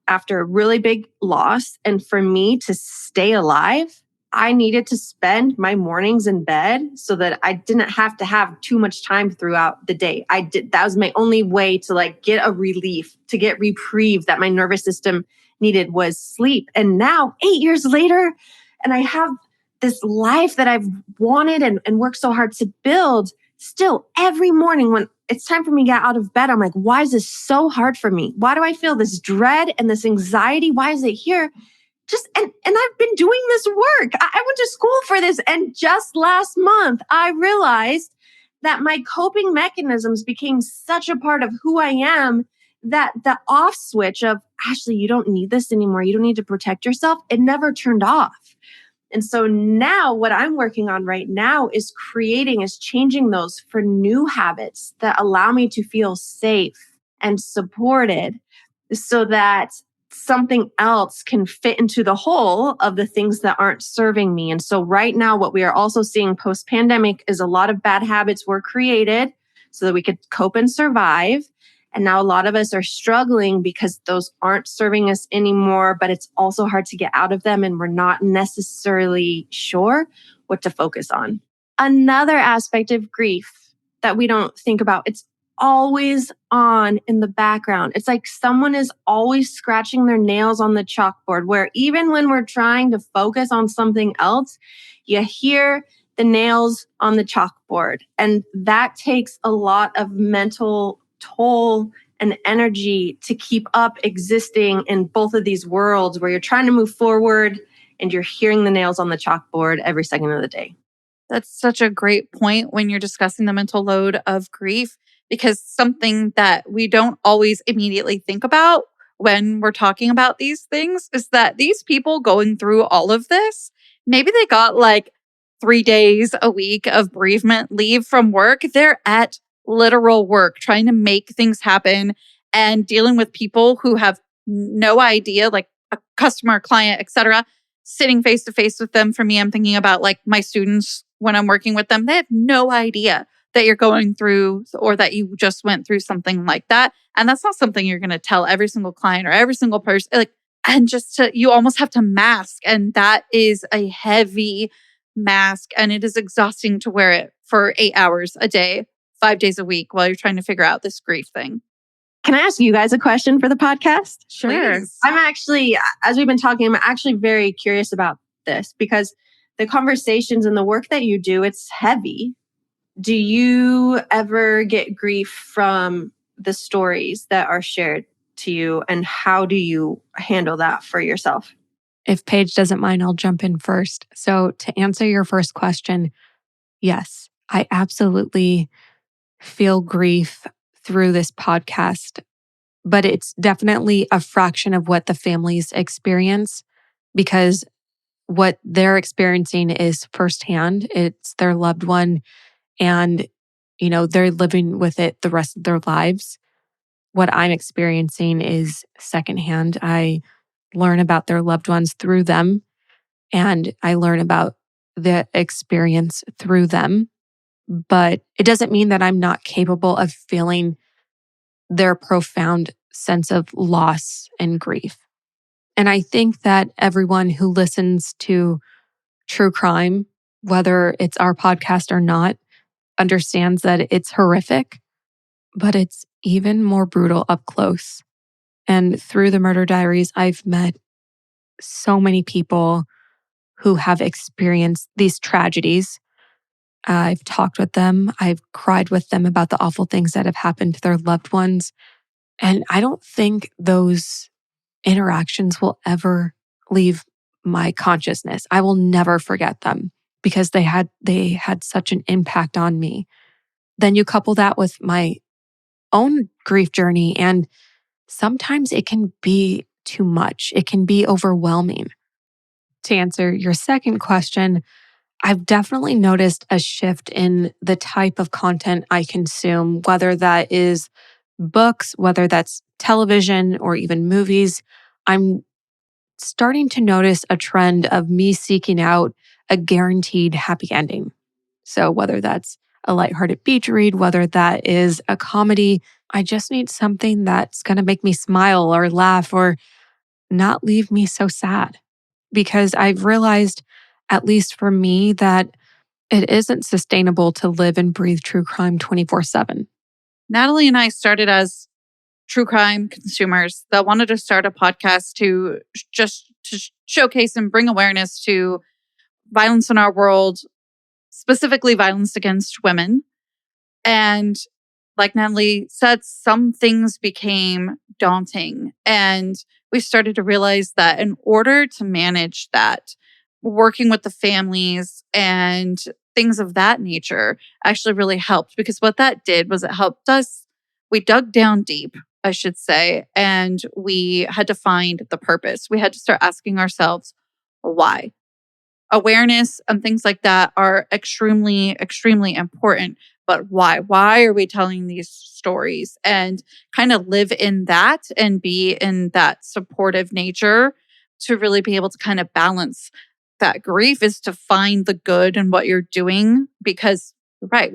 after a really big loss. And for me to stay alive, I needed to spend my mornings in bed so that I didn't have to have too much time throughout the day. That was my only way to get a relief, to get reprieve that my nervous system needed, was sleep. And now 8 years later, and I have this life that I've wanted and worked so hard to build, still every morning when it's time for me to get out of bed, I'm like, why is this so hard for me? Why do I feel this dread and this anxiety? Why is it here? And I've been doing this work. I went to school for this. And just last month, I realized that my coping mechanisms became such a part of who I am that the off switch of, Ashley, you don't need this anymore. You don't need to protect yourself. It never turned off. And so now what I'm working on right now is changing those for new habits that allow me to feel safe and supported, so that something else can fit into the hole of the things that aren't serving me. And so right now, what we are also seeing post-pandemic is a lot of bad habits were created so that we could cope and survive. And now a lot of us are struggling because those aren't serving us anymore, but it's also hard to get out of them and we're not necessarily sure what to focus on. Another aspect of grief that we don't think about, it's always on in the background. It's like someone is always scratching their nails on the chalkboard, where even when we're trying to focus on something else, you hear the nails on the chalkboard. And that takes a lot of mental toll and energy to keep up existing in both of these worlds, where you're trying to move forward and you're hearing the nails on the chalkboard every second of the day. That's such a great point when you're discussing the mental load of grief, because something that we don't always immediately think about when we're talking about these things is that these people going through all of this, maybe they got like 3 days a week of bereavement leave from work. They're at literal work trying to make things happen and dealing with people who have no idea, like a customer, client, etc., sitting face to face with them. For me, I'm thinking about like my students when I'm working with them. They have no idea that you're going through or that you just went through something like that. And that's not something you're going to tell every single client or every single person. Like, and you almost have to mask. And that is a heavy mask. And it is exhausting to wear it for 8 hours a day, 5 days a week while you're trying to figure out this grief thing. Can I ask you guys a question for the podcast? Sure. Please. I'm actually, as we've been talking, I'm actually very curious about this because the conversations and the work that you do, it's heavy. Do you ever get grief from the stories that are shared to you, and how do you handle that for yourself? If Paige doesn't mind, I'll jump in first. So to answer your first question, yes, I absolutely feel grief through this podcast, but it's definitely a fraction of what the families experience, because what they're experiencing is firsthand. It's their loved one, and they're living with it the rest of their lives. What I'm experiencing is secondhand. I learn about their loved ones through them, and I learn about the experience through them. But it doesn't mean that I'm not capable of feeling their profound sense of loss and grief. And I think that everyone who listens to true crime, whether it's our podcast or not, understands that it's horrific, but it's even more brutal up close. And through the Murder Diaries, I've met so many people who have experienced these tragedies. I've talked with them. I've cried with them about the awful things that have happened to their loved ones. And I don't think those interactions will ever leave my consciousness. I will never forget them because they had such an impact on me. Then you couple that with my own grief journey, and sometimes it can be too much. It can be overwhelming. To answer your second question, I've definitely noticed a shift in the type of content I consume, whether that is books, whether that's television or even movies. I'm starting to notice a trend of me seeking out a guaranteed happy ending. So whether that's a lighthearted beach read, whether that is a comedy, I just need something that's going to make me smile or laugh or not leave me so sad. Because I've realized, at least for me, that it isn't sustainable to live and breathe true crime 24/7. Natalie and I started as true crime consumers that wanted to start a podcast to showcase and bring awareness to violence in our world, specifically violence against women. And like Natalie said, some things became daunting. And we started to realize that in order to manage that, working with the families and things of that nature actually really helped, because what that did was it helped us. We dug down deep, I should say, and we had to find the purpose. We had to start asking ourselves, why? Awareness and things like that are extremely, extremely important. But why? Why are we telling these stories? And kind of live in that and be in that supportive nature to really be able to kind of balance that grief, is to find the good in what you're doing. Because, right,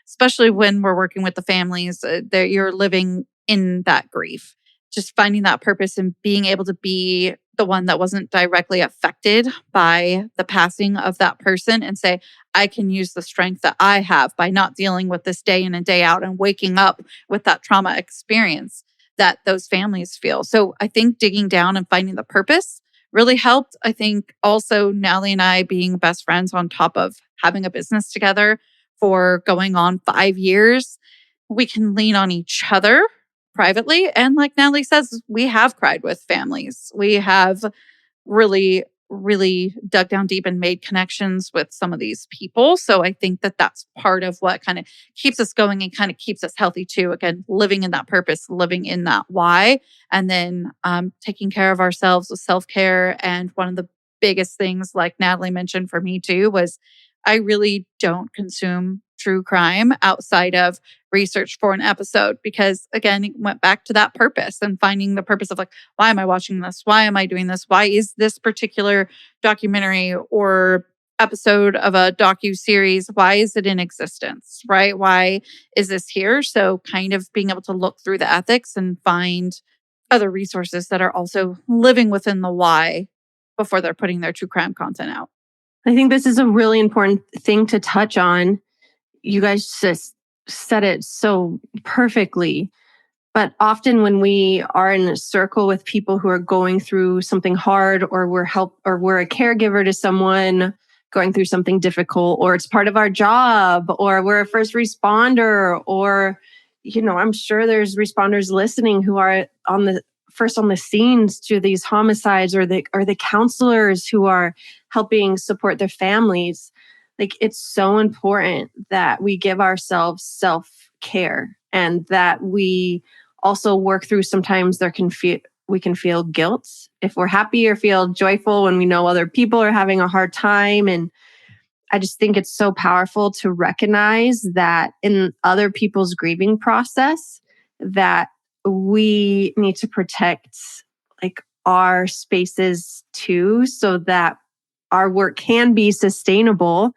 especially when we're working with the families, that you're living in that grief, just finding that purpose and being able to be the one that wasn't directly affected by the passing of that person, and say, I can use the strength that I have by not dealing with this day in and day out and waking up with that trauma experience that those families feel. So I think digging down and finding the purpose really helped. I think also Natalie and I being best friends on top of having a business together for going on 5 years, we can lean on each other privately. And like Natalie says, we have cried with families. We have really really dug down deep and made connections with some of these people. So I think that that's part of what kind of keeps us going and kind of keeps us healthy too. Again, living in that purpose, living in that why, and then taking care of ourselves with self-care. And one of the biggest things, like Natalie mentioned for me too, was I really don't consume true crime outside of research for an episode, because again, it went back to that purpose and finding the purpose of like, why am I watching this? Why am I doing this? Why is this particular documentary or episode of a docu-series, why is it in existence, right? Why is this here? So kind of being able to look through the ethics and find other resources that are also living within the why before they're putting their true crime content out. I think this is a really important thing to touch on. You guys just said it so perfectly. But often when we are in a circle with people who are going through something hard, or we're a caregiver to someone going through something difficult, or it's part of our job, or we're a first responder, or, I'm sure there's responders listening who are on the scenes to these homicides, or the counselors who are helping support their families. Like, it's so important that we give ourselves self-care, and that we also work through sometimes we can feel guilt if we're happy, or feel joyful when we know other people are having a hard time. And I just think it's so powerful to recognize that in other people's grieving process, that we need to protect like our spaces too, so that our work can be sustainable.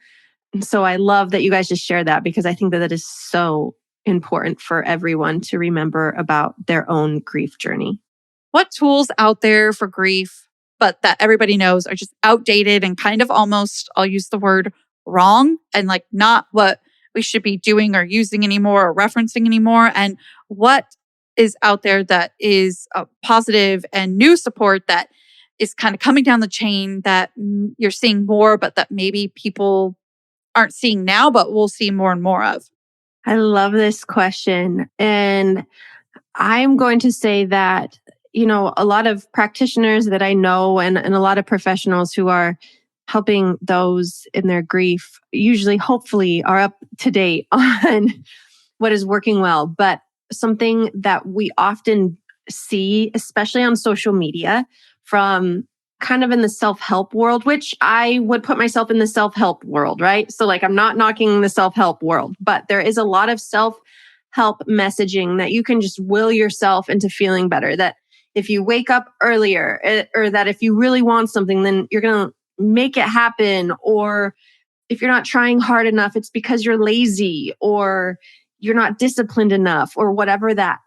And so I love that you guys just share that, because I think that is so important for everyone to remember about their own grief journey. What tools out there for grief, but that everybody knows, are just outdated and kind of almost, I'll use the word, wrong, and like not what we should be doing or using anymore or referencing anymore? And what is out there that is positive and new support that is kind of coming down the chain that you're seeing more, but that maybe people aren't seeing now, but we'll see more and more of? I love this question. And I'm going to say that, a lot of practitioners that I know, and a lot of professionals who are helping those in their grief, usually, hopefully, are up to date on what is working well. But something that we often see, especially on social media, from kind of in the self-help world, which I would put myself in the self-help world, right? So like, I'm not knocking the self-help world, but there is a lot of self-help messaging that you can just will yourself into feeling better. That if you wake up earlier, or that if you really want something, then you're going to make it happen. Or if you're not trying hard enough, it's because you're lazy, or you're not disciplined enough, or whatever that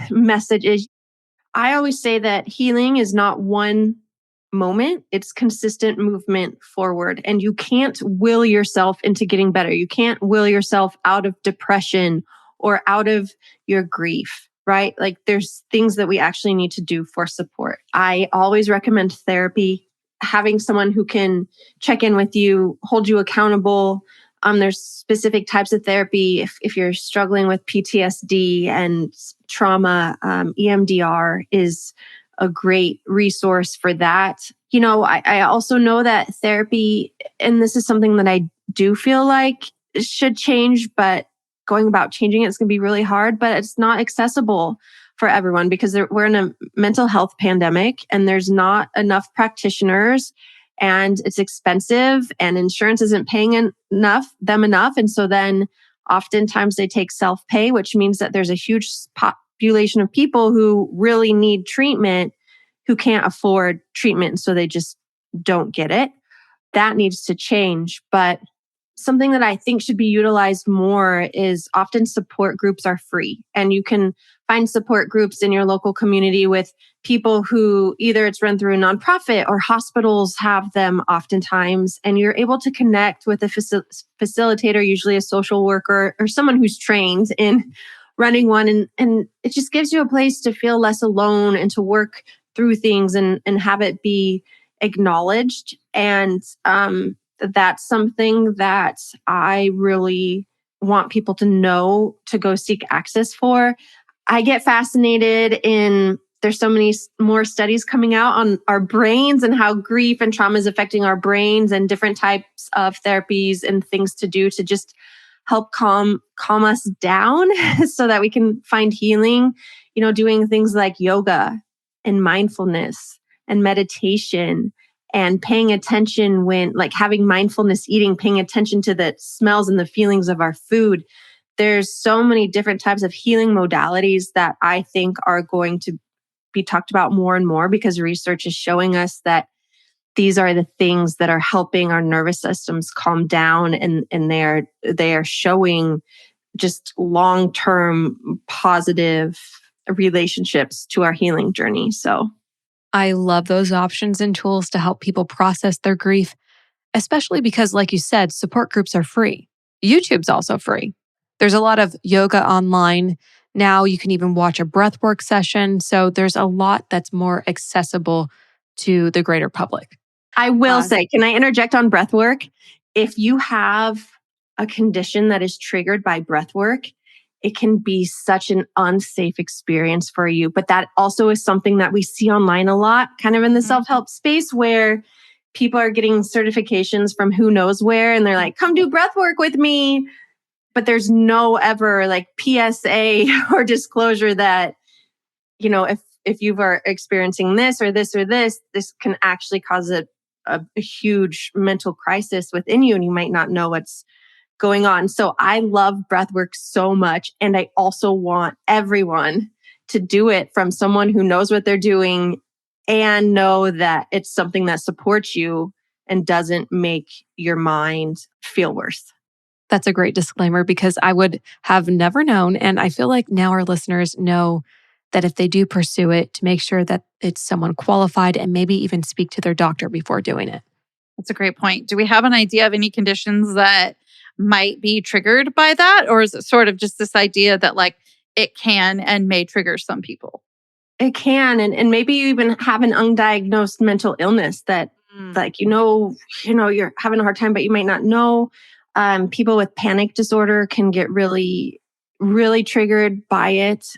message is. I always say that healing is not one moment, it's consistent movement forward. And you can't will yourself into getting better. You can't will yourself out of depression or out of your grief, right? Like, there's things that we actually need to do for support. I always recommend therapy, having someone who can check in with you, hold you accountable. There's specific types of therapy. If you're struggling with PTSD and trauma, EMDR is a great resource for that. I also know that therapy, and this is something that I do feel like should change, but going about changing it is going to be really hard, but it's not accessible for everyone, because we're in a mental health pandemic and there's not enough practitioners, and it's expensive, and insurance isn't paying them enough. And so then oftentimes they take self-pay, which means that there's a huge population of people who really need treatment who can't afford treatment. So they just don't get it. That needs to change. But something that I think should be utilized more is, often support groups are free, and you can find support groups in your local community with people who either it's run through a nonprofit or hospitals have them oftentimes, and you're able to connect with a facilitator, usually a social worker or someone who's trained in running one. And it just gives you a place to feel less alone and to work through things and have it be acknowledged. And that's something that I really want people to know, to go seek access for. I get fascinated in there's so many more studies coming out on our brains and how grief and trauma is affecting our brains, and different types of therapies and things to do to just help calm us down so that we can find healing. Doing things like yoga and mindfulness and meditation, and paying attention when, like, having mindfulness eating, paying attention to the smells and the feelings of our food. There's so many different types of healing modalities that I think are going to be talked about more and more, because research is showing us that these are the things that are helping our nervous systems calm down, and they are showing just long-term positive relationships to our healing journey. So I love those options and tools to help people process their grief, especially because, like you said, support groups are free. YouTube's also free. There's a lot of yoga online. Now you can even watch a breathwork session. So there's a lot that's more accessible to the greater public. I will say, can I interject on breathwork? If you have a condition that is triggered by breathwork, it can be such an unsafe experience for you. But that also is something that we see online a lot, kind of in the self-help space, where people are getting certifications from who knows where, and they're like, come do breathwork with me. But there's no ever like PSA or disclosure that, if you are experiencing this or this or this can actually cause a huge mental crisis within you, and you might not know what's going on. So I love breathwork so much. And I also want everyone to do it from someone who knows what they're doing and know that it's something that supports you and doesn't make your mind feel worse. That's a great disclaimer, because I would have never known. And I feel like now our listeners know that if they do pursue it, to make sure that it's someone qualified, and maybe even speak to their doctor before doing it. That's a great point. Do we have an idea of any conditions that might be triggered by that? Or is it sort of just this idea that like it can and may trigger some people? It can. And maybe you even have an undiagnosed mental illness that like, you're having a hard time, but you might not know. People with panic disorder can get really, really triggered by it.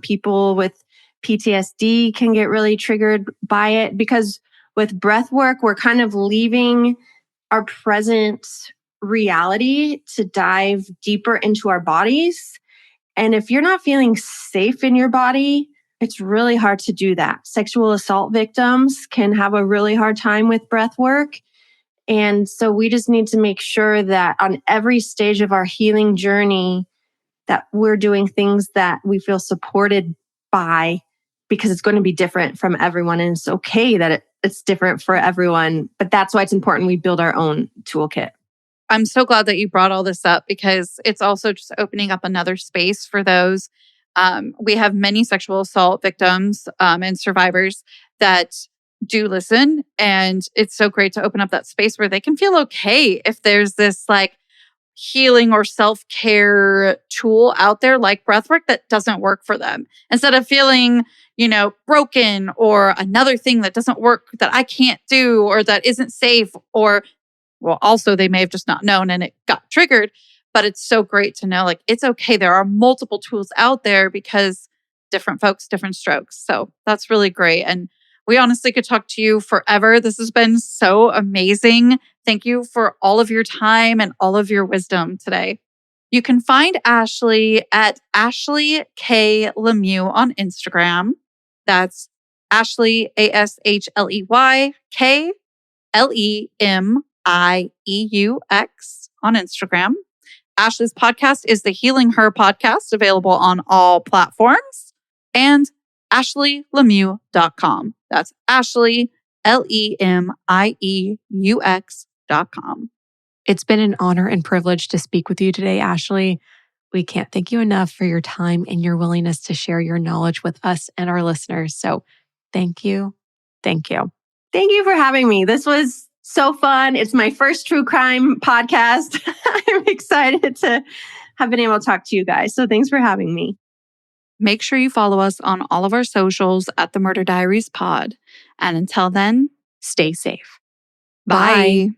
People with PTSD can get really triggered by it, because with breath work, we're kind of leaving our present reality to dive deeper into our bodies. And if you're not feeling safe in your body, it's really hard to do that. Sexual assault victims can have a really hard time with breath work. And so we just need to make sure that on every stage of our healing journey, that we're doing things that we feel supported by, because it's going to be different from everyone. And it's okay that it's different for everyone. But that's why it's important we build our own toolkit. I'm so glad that you brought all this up, because it's also just opening up another space for those. We have many sexual assault victims and survivors that do listen. And it's so great to open up that space where they can feel okay if there's this like healing or self-care tool out there like breathwork that doesn't work for them. Instead of feeling, broken, or another thing that doesn't work that I can't do, or that isn't safe, or also they may have just not known and it got triggered. But it's so great to know, like, it's okay. There are multiple tools out there, because different folks, different strokes. So that's really great. And we honestly could talk to you forever. This has been so amazing. Thank you for all of your time and all of your wisdom today. You can find Ashley at Ashley K. LeMieux on Instagram. That's Ashley, ASHLEY K LEMIEUX on Instagram. Ashley's podcast is the Healing Her podcast, available on all platforms, and AshleyLeMieux.com. That's Ashley, LEMIEUX.com. It's been an honor and privilege to speak with you today, Ashley. We can't thank you enough for your time and your willingness to share your knowledge with us and our listeners. So thank you. Thank you. Thank you for having me. This was so fun. It's my first true crime podcast. I'm excited to have been able to talk to you guys. So thanks for having me. Make sure you follow us on all of our socials at the Murder Diaries Pod. And until then, stay safe. Bye.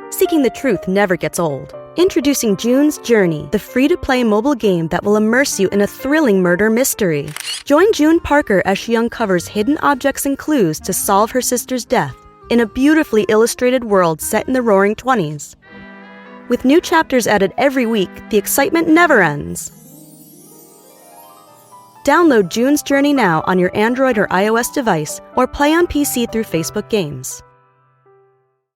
Seeking the truth never gets old. Introducing June's Journey, the free-to-play mobile game that will immerse you in a thrilling murder mystery. Join June Parker as she uncovers hidden objects and clues to solve her sister's death in a beautifully illustrated world set in the Roaring '20s. With new chapters added every week, the excitement never ends. Download June's Journey now on your Android or iOS device, or play on PC through Facebook Games.